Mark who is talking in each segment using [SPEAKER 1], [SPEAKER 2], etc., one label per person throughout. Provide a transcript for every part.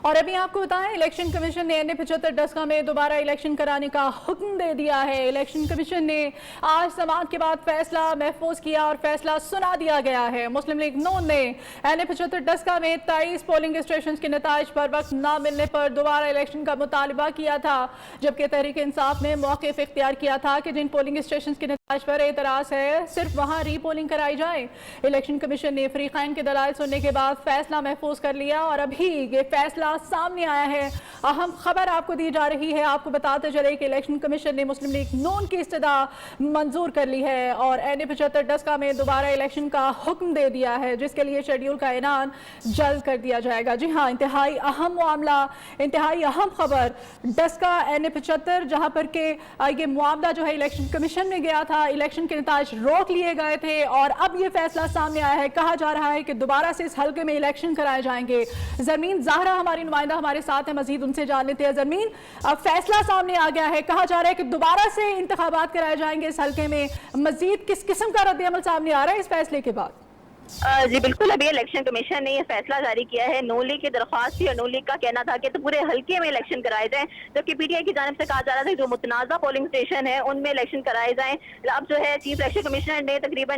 [SPEAKER 1] और अभी आपको बताएं, इलेक्शन कमीशन ने NA-75 डस्का में दोबारा इलेक्शन कराने का हुक्म दे दिया है। इलेक्शन कमीशन ने आज समाअत के बाद फैसला महफूज किया और फैसला सुना दिया गया है। मुस्लिम लीग नून ने NA-75 डस्का में 23 पोलिंग स्टेशन के नताइज पर वक्त न मिलने पर दोबारा इलेक्शन का मुतालबा किया था, जबकि तहरीक इंसाफ ने मौक़िफ़ इख्तियार किया था कि जिन पोलिंग स्टेशन के नताइज पर एतराज़ है सिर्फ वहाँ रीपोलिंग कराई जाए। इलेक्शन कमीशन ने फरीक़ैन के दलाइल सुनने के बाद फैसला महफूज कर लिया और अभी ये फैसला सामने आया है। अहम खबर आपको दी जा रही है। आपको बताते चले कि इलेक्शन कमीशन ने मुस्लिम लीग नून की इस्तदा मंजूर कर ली है और NA-75 डस्का में दोबारा इलेक्शन का हुक्म दे दिया है, जिसके लिए शेड्यूल का ऐलान जल्द कर दिया जाएगा। जी हाँ, इंतहाई अहम मामला, इंतहाई अहम खबर डस्का NA-75, जहाँ पर के ये मामला जो है इलेक्शन कमीशन में गया था, इलेक्शन के नताइज रोक लिए गए थे और अब ये फैसला सामने आया है। कहा जा रहा है कि दोबारा से इस हल्के में इलेक्शन कराए जाएंगे। जरमीन ज़ाहरा हमारी नुमाइंदा हमारे साथ है, मजीद उनसे जान लेते हैं। जरमीन, अब फैसला सामने आ गया है, कहा जा रहा है कि दोबारा से इंतखाबात कराए जाएंगे इस हल्के में। मजीद किस किस्म का रद्द-ए-अमल सामने आ रहा है इस फैसले के बाद?
[SPEAKER 2] जी बिल्कुल, अभी इलेक्शन कमीशन ने यह फैसला जारी किया है। नून लीग की दरख्वास्त थी और नून लीग का कहना था कि तो पूरे हल्के में इलेक्शन कराए जाएं, जबकि PTI की जानिब से कहा जा रहा था कि जो मुतनाज़ा पोलिंग स्टेशन है उनमें इलेक्शन कराए जाएं। अब जो है चीफ इलेक्शन कमिश्नर ने तकरीबन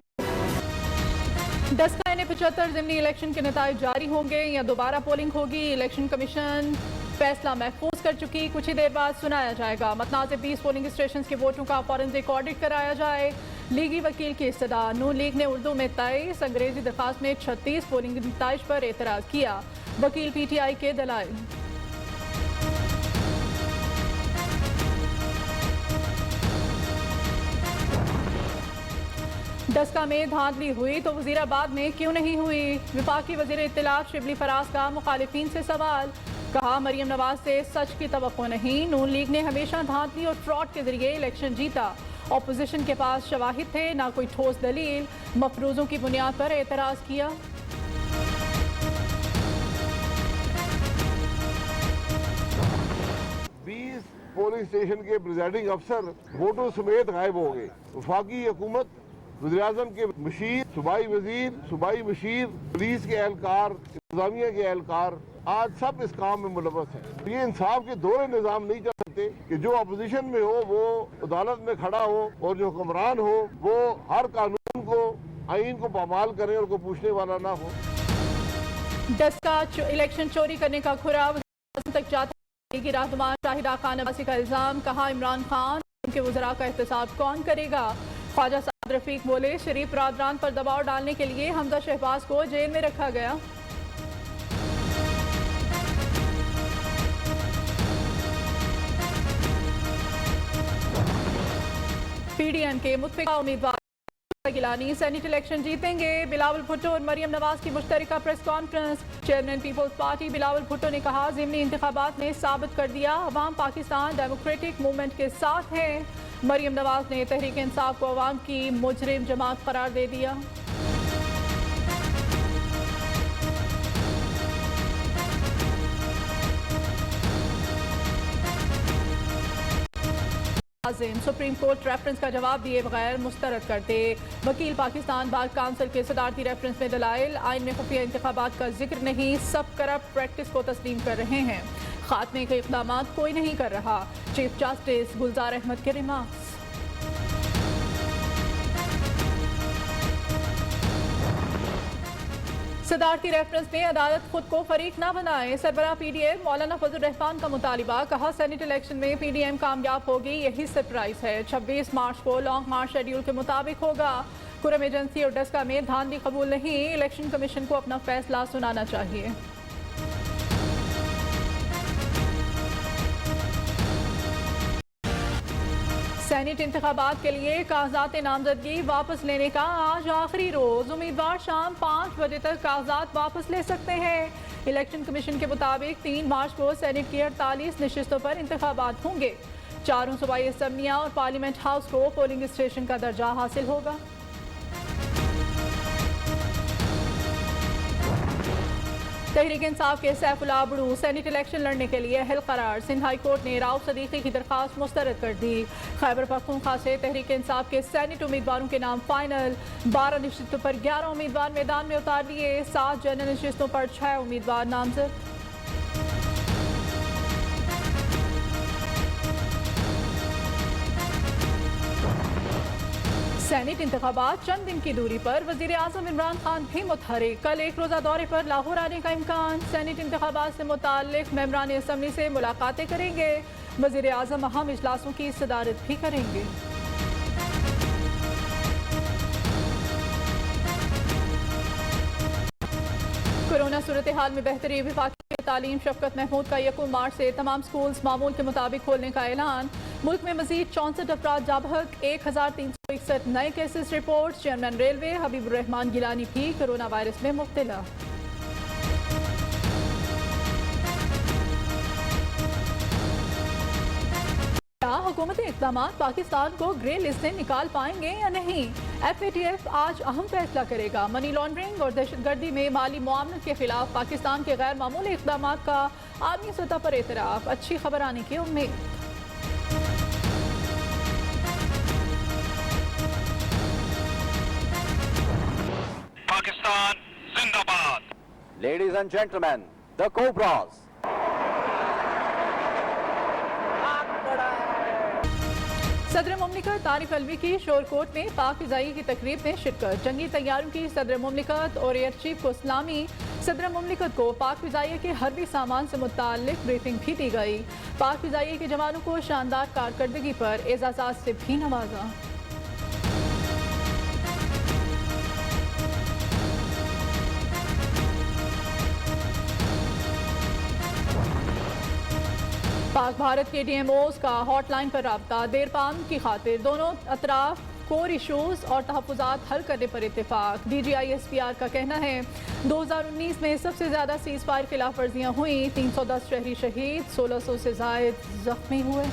[SPEAKER 1] डस्का NA-75 ज़िमनी इलेक्शन के नताइज जारी होंगे या दोबारा पोलिंग होगी। इलेक्शन कमीशन फैसला महफूज कर चुकी, कुछ ही देर बाद सुनाया जाएगा। मतनाज़ 20 पोलिंग स्टेशन के वोटों का फॉरेंसिक ऑडिट कराया जाए। लीगी वकील की इस्तदा। नून लीग ने उर्दू में 23, अंग्रेजी दरखास्त में 36 पोलिंग नताइज पर एतराज़ किया। वकील PTI के दलाइल। डस्का में धांधली हुई तो वजीराबाद में क्यों नहीं हुई? विफाकी वजीर इत्तलात शिबली फराज का मुखालिफिन से सवाल। कहा, मरियम नवाज से सच की तवक्को नहीं। नून लीग ने हमेशा धांधली और फ्रॉड के जरिए इलेक्शन जीता। ऑपोजिशन के पास शवाहिद थे, ना कोई ठोस दलील। मफरूजों की बुनियाद पर एतराज किया।
[SPEAKER 3] पोलिंग स्टेशन के प्रिजाइडिंग अफसर वोटों समेत गायब हो गए। वफाकी हुकूमत, वज़ीर-ए-आज़म के मशीर, सूबाई वजीर, सूबाई मशीर, पुलिस के एहलकार, इंतजामिया के एहलकार आज सब इस काम में मुलव्वस हैं। ये इंसाफ के दोहरे निज़ाम नहीं चल सकते कि जो अपोजिशन में हो वो अदालत में खड़ा हो और जो हुक्मरान हो वो हर कानून को, आइन को पामाल करे और कोई पूछने वाला ना हो।
[SPEAKER 1] डस्का इलेक्शन चोरी करने का खुरा तक जाता की रहनुमा शाहिदा खान अब्बासी का इल्जाम। कहा, इमरान खान उनके वज़रा का एहतसाब कौन करेगा? ख्वाजा साद रफीक बोले, शरीफ बरादरान पर दबाव डालने के लिए हमजा शहबाज को जेल में रखा गया। PDM के मुतफिका उम्मीदवार गिलानी सेनेट इलेक्शन जीतेंगे। बिलावल भुट्टो और मरियम नवाज की मुश्तरका press conference. Chairman Peoples Party Bilawal Bhutto ने कहा, ज़िमनी इंतखाबात ने साबित कर दिया अवाम पाकिस्तान डेमोक्रेटिक मूवमेंट के साथ है। मरियम नवाज ने तहरीक इंसाफ को अवाम की मुजरिम जमात करार दे दिया। सुप्रीम कोर्ट रेफरेंस का जवाब दिए बगैर मुस्तरद कर दे। वकील पाकिस्तान बार काउंसिल के सदारती रेफरेंस में दलाइल। आइन में खुफिया इंतखाबात का जिक्र नहीं, सब करप्ट प्रैक्टिस को तस्लीम कर रहे हैं। खात्मे के इक़दाम कोई नहीं कर रहा। चीफ जस्टिस गुलजार अहमद के रिमार्क्स। सदारती रेफरेंस में अदालत खुद को फरीक ना बनाए। सरबराह PDM मौलाना फजल रहमान का मुतालिबा। कहा, सेनेट इलेक्शन में PDM कामयाब होगी, यही सरप्राइज है। 26 मार्च को लॉन्ग मार्च शेड्यूल के मुताबिक होगा। कुरम एजेंसी और डस्का में धांधली कबूल नहीं। इलेक्शन कमीशन को अपना फैसला सुनाना चाहिए। सेनेट इंतखाबात के लिए कागजात नामजदगी वापस लेने का आज आखिरी रोज। उम्मीदवार शाम 5 बजे तक कागजात वापस ले सकते हैं। इलेक्शन कमीशन के मुताबिक 3 मार्च को सेनेट की 48 नशिस्तों पर इंतखाबात होंगे। 4 सूबाई असम्बलियाँ और पार्लियामेंट हाउस को पोलिंग स्टेशन का दर्जा हासिल होगा। तहरीक इंसाफ के सैफुल्लाह अबड़ू सेनेट इलेक्शन लड़ने के लिए अहल करार। सिंध हाई कोर्ट ने राउफ सदीकी की दरखास्त मुस्तरद कर दी। खैबर पख्तूनख्वा से तहरीक इंसाफ के सेनेट उम्मीदवारों के नाम फाइनल। 12 नशिस्तों पर 11 उम्मीदवार मैदान में उतार लिए। 7 जनरल नशिस्तों पर 6 उम्मीदवार नामजद। सेनेट इंतखाबात चंद दिन की दूरी पर वजीर आजम इमरान खान भी मुतहरिक। कल एक रोज़ा दौरे पर लाहौर आने का इम्कान। सेनेट इंतखाबात से मुताल्लिक मेंबरान असम्बली से मुलाकातें करेंगे। वजीर आजम अहम इजलासों की सदारत भी करेंगे। कोरोना सूरत हाल में बेहतरी। वफाकी तालीम शफकत महमूद का 1 मार्च से तमाम स्कूल्स मामूल के मुताबिक खोलने का ऐलान। मुल्क में मजीद 64 अफराद जाबहक, 1361 नए cases report. Chairman railway Habibur Rahman Gilani भी कोरोना वायरस में मुब्तला। क्या हुकूमती इक़दाम पाकिस्तान को ग्रे लिस्ट से निकाल पाएंगे या नहीं? FATF आज अहम फैसला करेगा। मनी लॉन्ड्रिंग और दहशतगर्दी में माली मुआमलत के खिलाफ पाकिस्तान के गैर मामूली इक़दाम का आलमी सतह पर एतराफ़। अच्छी खबर आने की उम्मीद।
[SPEAKER 4] पाकिस्तान जिंदाबाद।
[SPEAKER 5] Ladies and gentlemen, the Cobras.
[SPEAKER 1] सदर मुमलिकत तारिक अलवी की शोरकोट में पाक फ़िज़ाई की तकरीब में शिरकत। जंगी तैयारों की सदर मुमलिकत और एयर चीफ को सलामी। सदर मुमलिकत को पाक फ़िज़ाई के हरबी सामान से मुताल्लिक ब्रीफिंग भी दी गई। पाक फ़िज़ाई के जवानों को शानदार कारकर्दगी पर एजाज़ात से भी नवाजा। पाक भारत के DMOs का हॉटलाइन पर रब्ता। देरपाम की खातिर दोनों अतराफ कोर इशूज़ और तहफ़्फ़ुज़ात हल करने पर इत्तेफाक। DGI SPR का कहना है 2019 में सबसे ज़्यादा सीज़ फायर खिलाफ वर्जियाँ हुई। 310 शहरी शहीद, 1600 से ज़ायद जख्मी हुए।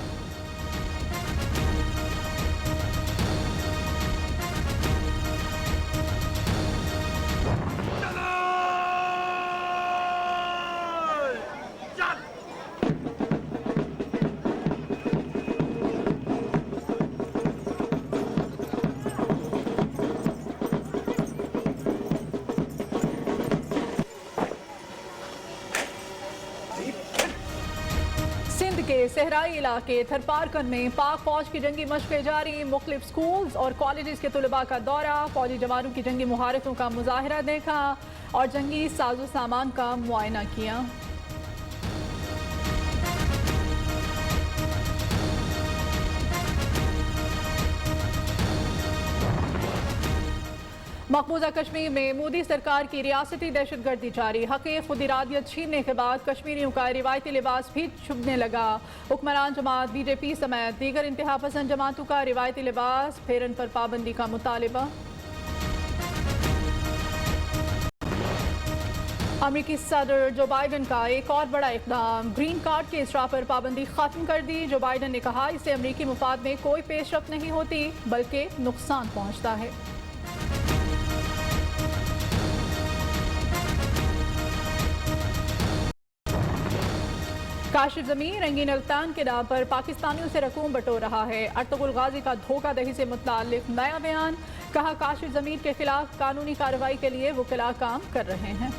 [SPEAKER 1] सिंध के सहराई इलाके थरपारकन में पाक फौज की जंगी मशक़ें जारी। मुख्तलिफ स्कूल्स और कॉलेज के तलबा का दौरा। फौजी जवानों की जंगी मुहारतों का मुजाहरा देखा और जंगी साजो सामान का मुआयना किया। मकबूजा कश्मीर में मोदी सरकार की रियासती दहशतगर्दी जारी। हक़ खुद इरादियत छीनने के बाद कश्मीरियों का रिवायती लिबास भी छुपने लगा। हुक्मरान जमात BJP समेत दीगर इंतहा पसंद जमातों का रिवायती लिबास फेरन पर पाबंदी का मुतालिबा। अमेरिकी सदर जो बाइडन का एक और बड़ा इक़दाम। ग्रीन कार्ड के इसरा पर पाबंदी खत्म कर दी। जो बाइडन ने कहा इससे अमेरिकी मुफाद में कोई पेशरफ्त नहीं होती बल्कि नुकसान पहुँचता है। काशिफ ज़मीर रंगीन अल्तान के नाम पर पाकिस्तानियों से रकूम बटोर रहा है। अर्तुगरुल गाजी का धोखाधड़ी से मुताल्लिक नया बयान। कहा काशिफ ज़मीर के खिलाफ कानूनी कार्रवाई के लिए वकीला काम कर रहे हैं।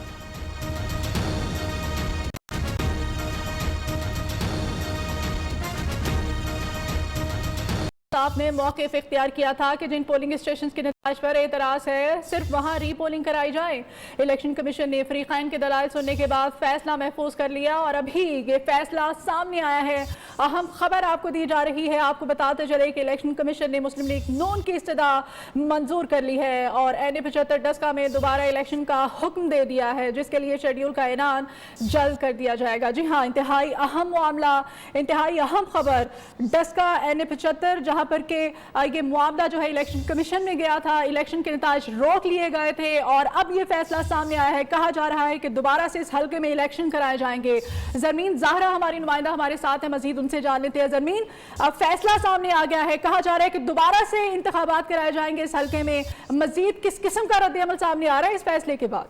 [SPEAKER 1] ने मौक़िफ़ इख्तियार किया था कि जिन पोलिंग स्टेशन के नतीजे पर एतराज़ है सिर्फ वहाँ रीपोलिंग कराई जाए। इलेक्शन कमीशन ने फ़रीक़ैन के दलाइल सुनने के बाद फैसला महफूज कर लिया और अभी ये फैसला सामने आया है। अहम खबर आपको दी जा रही है। आपको बताते चले कि इलेक्शन कमीशन ने मुस्लिम लीग नून की इस्तदा मंजूर कर ली है और NA 75 डस्का में दोबारा इलेक्शन का हुक्म दे दिया है, जिसके लिए शेड्यूल का ऐलान जल्द कर दिया जाएगा। जी हाँ, इंतहाई अहम मामला, इंतहाई अहम खबर। डस्का NA 75 जहाँ पर के ये मुआवजा जो है इलेक्शन कमीशन में गया था, इलेक्शन के नतीजे रोक लिए गए थे और अब ये फैसला सामने आया है। कहा जा रहा है कि दोबारा से इस हल्के में इलेक्शन कराए जाएंगे। जरमीन ज़ाहरा हमारी नुमाइंदा हमारे साथ है, मजीद उनसे जान लेते हैं। जरमीन, अब फैसला सामने आ गया है, कहा जा रहा है कि दोबारा से इंतखाबात कराए जाएंगे इस हल्के में। मजीद किस किस्म का रद्द अमल सामने आ रहा है इस फैसले के बाद?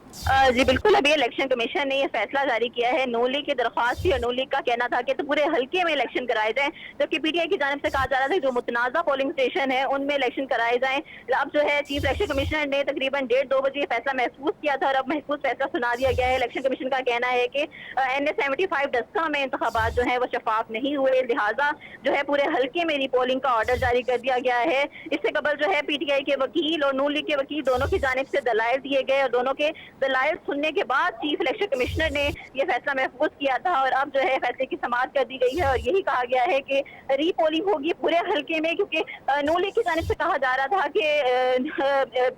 [SPEAKER 2] जी बिल्कुल, अभी इलेक्शन कमीशन ने ये फैसला जारी किया है। नून लीग की दरख्वास्त थी और नून लीग का कहना था कि तो पूरे हल्के में इलेक्शन कराए जाएं, जबकि पीटीआई की जानिब से कहा जा रहा था जो मुतनाज़ा पोलिंग स्टेशन है उनमें इलेक्शन कराए जाएं। अब जो है चीफ इलेक्शन कमिश्नर ने तकरीबन 1:30-2 बजे ये फैसला महफूज किया था और अब महफूज फैसला सुना दिया गया है। इलेक्शन कमीशन का कहना है कि NA-75 डस्का में इंतखाबात जो है वो शफाफ नहीं हुए, लिहाजा जो है पूरे हल्के में रीपोलिंग का ऑर्डर जारी कर दिया गया है। इससे कबल जो है पीटीआई के वकील और नून लीग के वकील दोनों की जानिब से दलाइल दिए गए और दोनों के दलाइल सुनने के बाद चीफ इलेक्शन कमिश्नर ने यह फैसला महफूज किया था और अब जो है फैसले की समाअत कर दी गई है और यही कहा गया है कि रीपोलिंग होगी पूरे हल्के में, क्योंकि नून लीग की जानिब से कहा जा रहा था कि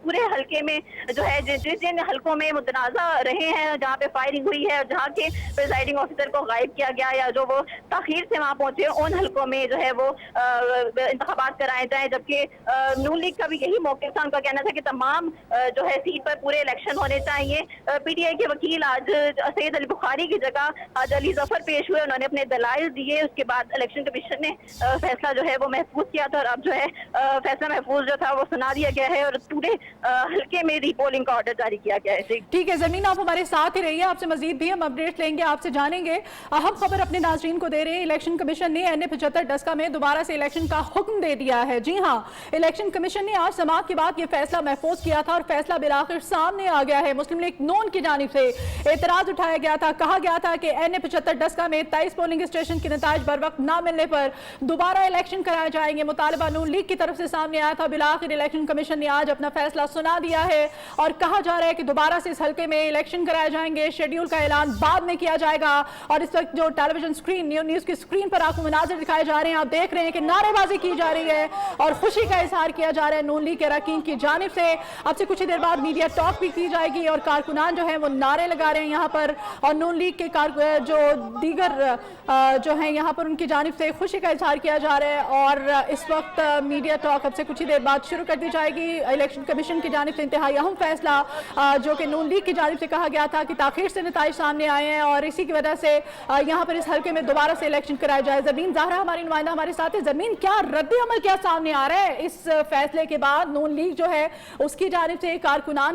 [SPEAKER 2] पूरे हल्के में जो है जिन हल्कों में मुतनाज़ा रहे हैं, जहाँ पे फायरिंग हुई है और जहाँ के प्रिजाइडिंग ऑफिसर को गायब किया गया या जो वो ताखीर से वहाँ पहुंचे, उन हल्कों में जो है वो इंतखाबात कराए जाए। जबकि नून लीग का भी यही मौक़िफ़ था, उनका कहना था कि तमाम जो है सीट पर पूरे इलेक्शन होने चाहिए। पीटीआई के वकील आज सैयद अली बुखारी की जगह आज अली जफर पेश हुए, उन्होंने अपने दलाइल दिए। उसके बाद इलेक्शन कमीशन ने फैसला जो है वो महफूज किया था और अब जो है फैसला महफूज जो था वो सुना दिया गया है और पूरे हल्के में रीपोलिंग का ऑर्डर जारी किया गया है।
[SPEAKER 1] ठीक है ज़मीन, आप हमारे साथ ही रहिए, आपसे मजीद भी हम अपडेट लेंगे, आपसे जानेंगे। अहम खबर अपने नाज़रीन को दे रहे हैं, इलेक्शन कमीशन ने NA-75 डस्का में दोबारा से इलेक्शन का हुक्म दे दिया है। जी हाँ, इलेक्शन कमीशन ने आज समाअत के बाद ये फैसला महफूज किया था और फैसला बिलाखिर सामने आ गया है। मुस्लिम लीग नून की जानिब से एतराज उठाया गया था, कहा गया था कि NA-75 डस्का में 23 पोलिंग स्टेशन के नताइज बर वक्त न मिलने पर दोबारा इलेक्शन कराए जाएंगे। मुतालबा नून लीग की तरफ से सामने आया था, बिलाखिर इलेक्शन कमीशन ने आज अपना फैसला सुना दिया है और कहा जा रहा है कि दोबारा से इस हल्के में इलेक्शन कराए जाएंगे। शेड्यूल का ऐलान बाद में किया जाएगा और इस वक्त जो टेलीविजन स्क्रीन न्यूज़ की स्क्रीन पर आपको मनाजिर दिखाए जा रहे हैं, आप देख रहे हैं कि नारेबाजी की जा रही है और खुशी का इजहार किया जा रहा है नून लीग के अरकान की जानिब से। अब से कुछ ही देर बाद मीडिया टॉक भी की जाएगी और कारकुनान जो है वो नारे लगा रहे हैं यहाँ पर और नून लीग के जो दीगर जो है यहाँ पर उनकी जानिब से खुशी का इजहार किया जा रहा है और इस वक्त मीडिया टॉक अब से कुछ ही देर बाद शुरू कर दी जाएगी। इलेक्शन कमीशन की जानिब से इंतहाई अहम फैसला जो कि नून लीग की जानिब से कहा गया था कि ताखीर से नताइज सामने आए हैं और इसी की वजह से यहाँ पर इस हल्के में दोबारा से इलेक्शन कराया जाए। ज़मीन ज़ाहरा हमारी नुमाइंदा हमारे साथ है। ज़मीन, क्या रद्द अमल क्या सामने आ रहा है इस फैसले के बाद? नून लीग जो है उसकी जानिब से कारकुनान